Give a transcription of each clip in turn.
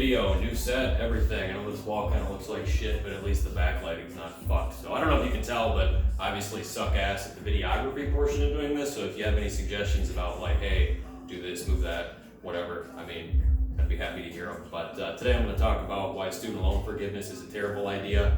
video, new set, everything. I know this wall kind of looks like shit, but at least the backlighting's not fucked. So I don't know if you can tell, but obviously suck ass at the videography portion of doing this. So if you have any suggestions about like, hey, do this, move that, whatever, I mean, I'd be happy to hear them. But today I'm going to talk about why student loan forgiveness is a terrible idea.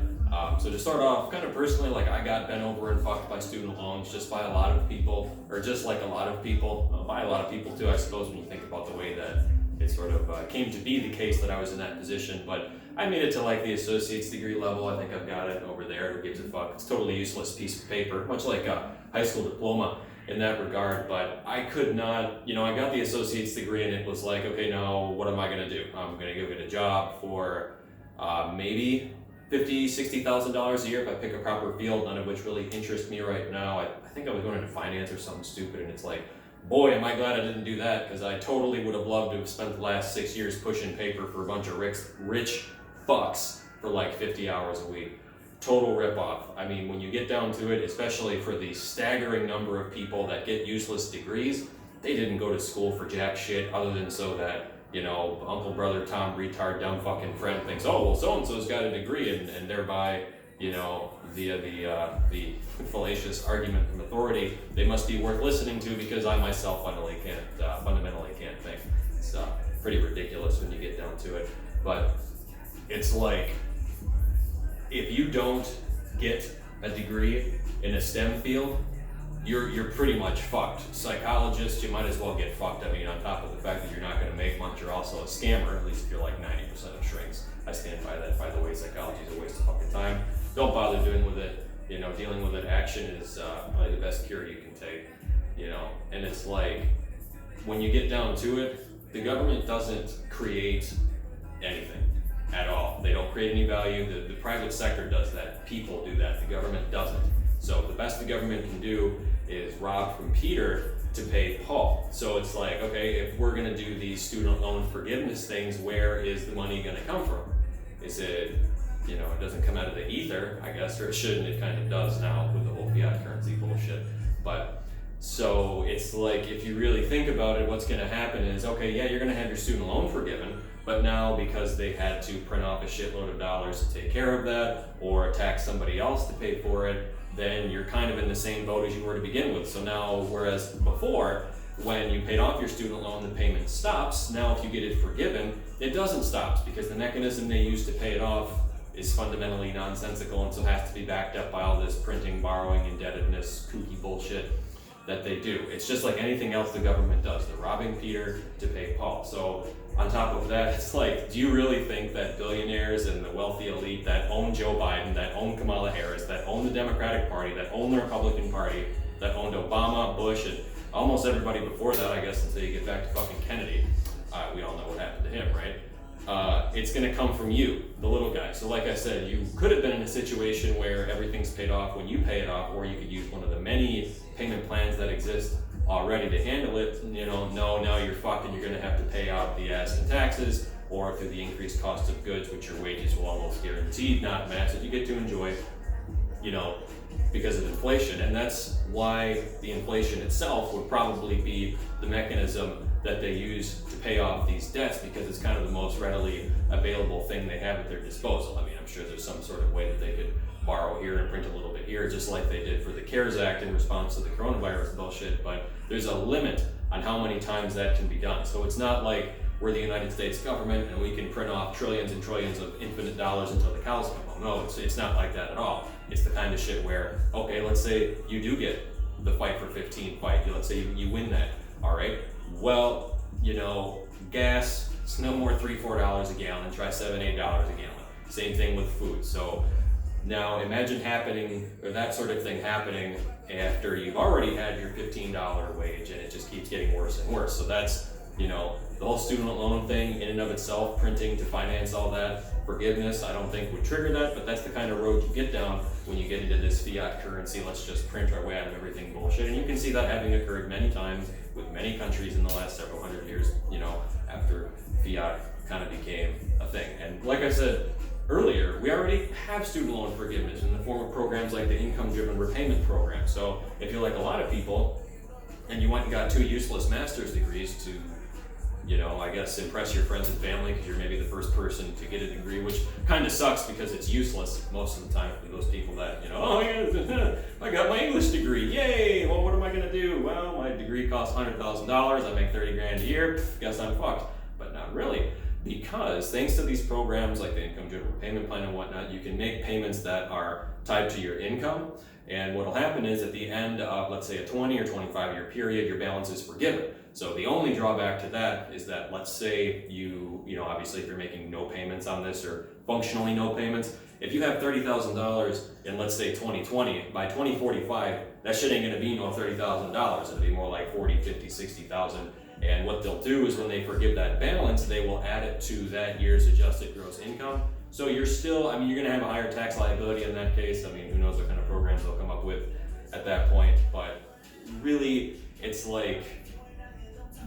So to start off, kind of personally, like I got bent over and fucked by student loans just by a lot of people, or just like a lot of people, by a lot of people too, I suppose, when you think about the way that it sort of came to be the case that I was in that position. But I made it to like the associate's degree level. I think I've got it over there. Who gives a fuck? It's a totally useless piece of paper, much like a high school diploma in that regard. But I could not, I got the associate's degree and it was like, okay, now what am I going to do? I'm going to go get a job for maybe $50,000, $60,000 a year if I pick a proper field, none of which really interests me right now. I think I was going into finance or something stupid, and it's like, boy, am I glad I didn't do that, because I totally would have loved to have spent the last 6 years pushing paper for a bunch of rich fucks for like 50 hours a week. Total ripoff. I mean, when you get down to it, especially for the staggering number of people that get useless degrees, they didn't go to school for jack shit other than so that, Uncle, brother, Tom, retard, dumb fucking friend thinks, oh, well, so-and-so's got a degree, and thereby, via the fallacious argument from authority, they must be worth listening to because I myself fundamentally can't think. It's pretty ridiculous when you get down to it. But it's like, if you don't get a degree in a STEM field, you're pretty much fucked. Psychologists, you might as well get fucked. I mean, on top of the fact that you're not going to make much, you're also a scammer, at least if you're like 90% of shrinks. I stand by that, by the way. Psychology is a waste of fucking time. Don't bother dealing with it. Dealing with it, action is probably the best cure you can take. And it's like, when you get down to it, the government doesn't create anything at all. They don't create any value. The private sector does that. People do that. The government doesn't. So the best the government can do is rob from Peter to pay Paul. So it's like, okay, if we're going to do these student loan forgiveness things, where is the money going to come from? Is it, it doesn't come out of the ether, I guess, or it shouldn't. It kind of does now with the whole fiat currency bullshit. But so it's like, if you really think about it, what's going to happen is, okay, yeah, you're going to have your student loan forgiven, but now because they had to print off a shitload of dollars to take care of that, or tax somebody else to pay for it, then you're kind of in the same boat as you were to begin with. So now, whereas before, when you paid off your student loan, the payment stops. Now if you get it forgiven, it doesn't stop, because the mechanism they use to pay it off is fundamentally nonsensical, and so has to be backed up by all this printing, borrowing, indebtedness, kooky bullshit that they do. It's just like anything else the government does. They're robbing Peter to pay Paul. So on top of that, it's like, do you really think that billionaires and the wealthy elite that own Joe Biden, that own Kamala Harris, that own the Democratic Party, that own the Republican Party, that owned Obama, Bush, and almost everybody before that, I guess, until you get back to fucking Kennedy, we all know what happened to him, right? It's going to come from you, the little guy. So like I said, you could have been in a situation where everything's paid off when you pay it off, or you could use one of the many payment plans that exist already to handle it. No, now you're fucked, and you're going to have to pay out the ass in taxes, or through the increased cost of goods, which your wages will almost guaranteed not match, that you get to enjoy, because of inflation. And that's why the inflation itself would probably be the mechanism that they use to pay off these debts, because it's kind of the most readily available thing they have at their disposal. I mean, I'm sure there's some sort of way that they could borrow here and print a little bit here, just like they did for the CARES Act in response to the coronavirus bullshit, but there's a limit on how many times that can be done. So it's not like we're the United States government and we can print off trillions and trillions of infinite dollars until the cows come home. No, it's not like that at all. It's the kind of shit where, okay, let's say you do get the fight for 15 fight. Let's say you win that, all right? Well, gas, it's no more $3, $4 a gallon. Try $7, $8 a gallon. Same thing with food. So now imagine that sort of thing happening after you've already had your $15 wage, and it just keeps getting worse and worse. So that's, the whole student loan thing in and of itself, printing to finance all that, forgiveness, I don't think would trigger that, but that's the kind of road you get down when you get into this fiat currency, let's just print our way out of everything bullshit. And you can see that having occurred many times with many countries in the last several hundred years, after fiat kind of became a thing. And like I said earlier, we already have student loan forgiveness in the form of programs like the income-driven repayment program. So if you're like a lot of people, and you went and got 2 useless master's degrees to, I guess impress your friends and family because you're maybe the first person to get a degree, which kind of sucks because it's useless most of the time for those people that, oh yeah, I got my English degree, yay! Well, what am I gonna do? Well, my degree costs $100,000, I make 30 grand a year, guess I'm fucked. But not really, because thanks to these programs like the income driven payment plan and whatnot, you can make payments that are tied to your income. And what'll happen is at the end of, let's say, a 20 or 25 year period, your balance is forgiven. So the only drawback to that is that, let's say obviously if you're making no payments on this or functionally no payments, if you have $30,000 in, let's say, 2020, by 2045, that shit ain't gonna be no $30,000. It'll be more like 40, 50, 60,000. And what they'll do is when they forgive that balance, they will add it to that year's adjusted gross income. So you're still, you're gonna have a higher tax liability in that case. Who knows what kind of programs they'll come up with at that point. But really, it's like,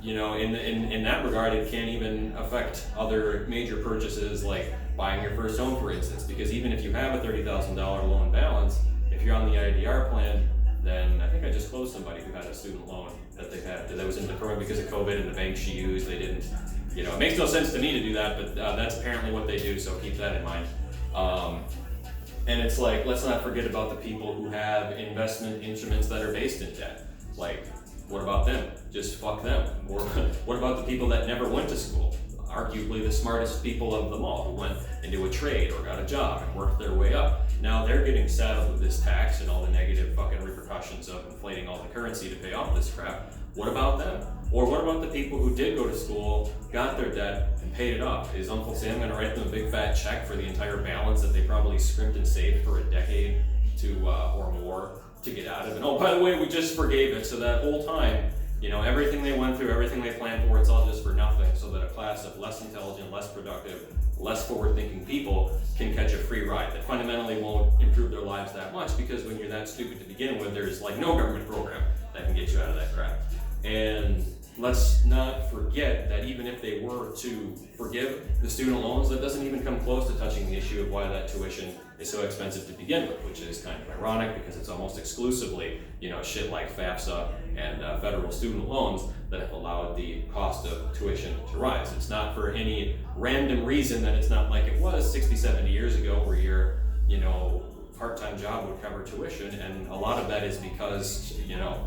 in that regard, it can't even affect other major purchases like buying your first home, for instance, because even if you have a $30,000 loan balance, if you're on the IDR plan, then I think I just closed somebody who had a student loan that was in deferment because of COVID, and the bank she used, they didn't, it makes no sense to me to do that, but that's apparently what they do, so keep that in mind. And it's like, let's not forget about the people who have investment instruments that are based in debt. Like, what about them? Just fuck them. Or what about the people that never went to school? Arguably the smartest people of them all, who went into a trade or got a job and worked their way up. Now they're getting saddled with this tax and all the negative fucking repercussions of inflating all the currency to pay off this crap. What about them? Or what about the people who did go to school, got their debt, and paid it off? Is Uncle Sam gonna write them a big fat check for the entire balance that they probably scrimped and saved for a decade or more to get out of? And oh, by the way, we just forgave it, so that whole time, everything they went through, everything they planned for, it's all just for nothing, so that a class of less intelligent, less productive, less forward-thinking people can catch a free ride that fundamentally won't improve their lives that much, because when you're that stupid to begin with, there's like no government program that can get you out of that crap. And let's not forget that even if they were to forgive the student loans, that doesn't even come close to touching the issue of why that tuition is so expensive to begin with, which is kind of ironic because it's almost exclusively, shit like FAFSA and federal student loans that have allowed the cost of tuition to rise. It's not for any random reason that it's not like it was 60, 70 years ago where your, part-time job would cover tuition, and a lot of that is because,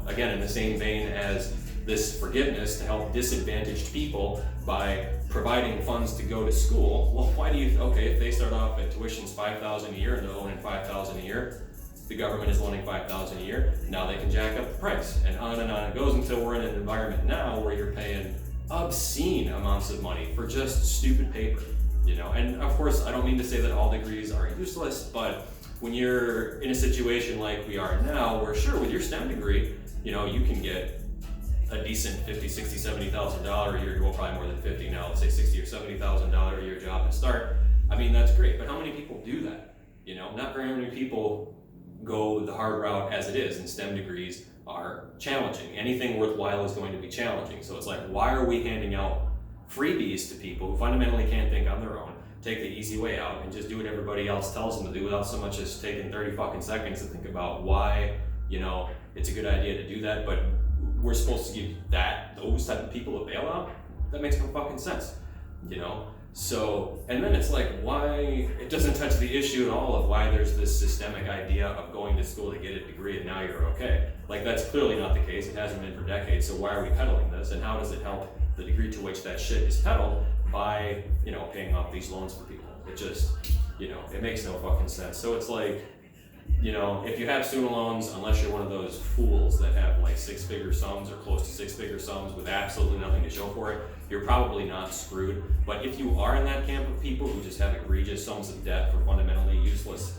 again, in the same vein as this forgiveness to help disadvantaged people by providing funds to go to school. Well, why do you, if they start off at tuition's $5,000 a year and they're loaning $5,000 a year, the government is loaning $5,000 a year, now they can jack up the price, and on it goes until we're in an environment now where you're paying obscene amounts of money for just stupid paper, and of course, I don't mean to say that all degrees are useless, but when you're in a situation like we are now, where sure, with your STEM degree, you can get a decent $50,000, $60,000, $70,000 a year, well, probably more than 50 now, let's say $60,000 or $70,000 a year job to start. That's great, but how many people do that? Not very many people go the hard route as it is, and STEM degrees are challenging. Anything worthwhile is going to be challenging. So it's like, why are we handing out freebies to people who fundamentally can't think on their own, take the easy way out, and just do what everybody else tells them to do without so much as taking 30 fucking seconds to think about why, it's a good idea to do that, but we're supposed to give those type of people a bailout? That makes no fucking sense, So, and then it's like, why, it doesn't touch the issue at all of why there's this systemic idea of going to school to get a degree and now you're okay. Like, that's clearly not the case. It hasn't been for decades, so why are we peddling this? And how does it help the degree to which that shit is peddled by, paying off these loans for people? It just, it makes no fucking sense. So it's like, if you have student loans, unless you're one of those fools that have like six-figure sums or close to six-figure sums with absolutely nothing to show for it, you're probably not screwed. But if you are in that camp of people who just have egregious sums of debt for fundamentally useless,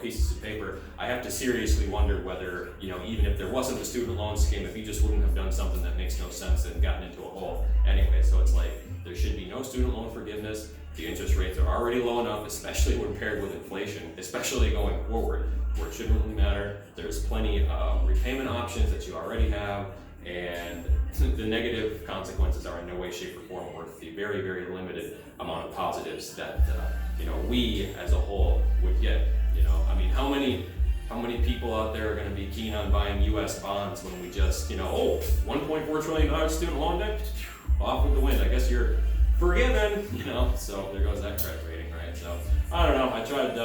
pieces of paper, I have to seriously wonder whether, even if there wasn't a student loan scheme, if you just wouldn't have done something that makes no sense and gotten into a hole anyway. So it's like, there should be no student loan forgiveness. The interest rates are already low enough, especially when paired with inflation, especially going forward, where it shouldn't really matter. There's plenty of repayment options that you already have, and the negative consequences are in no way, shape, or form worth the very, very limited amount of positives that we as a whole would get. How many people out there are going to be keen on buying U.S. bonds when we just, $1.4 trillion student loan debt, off with the wind. I guess you're forgiven, you know, so there goes that credit rating, right? So, I don't know, I tried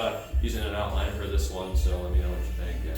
using an outline for this one, so let me know what you think.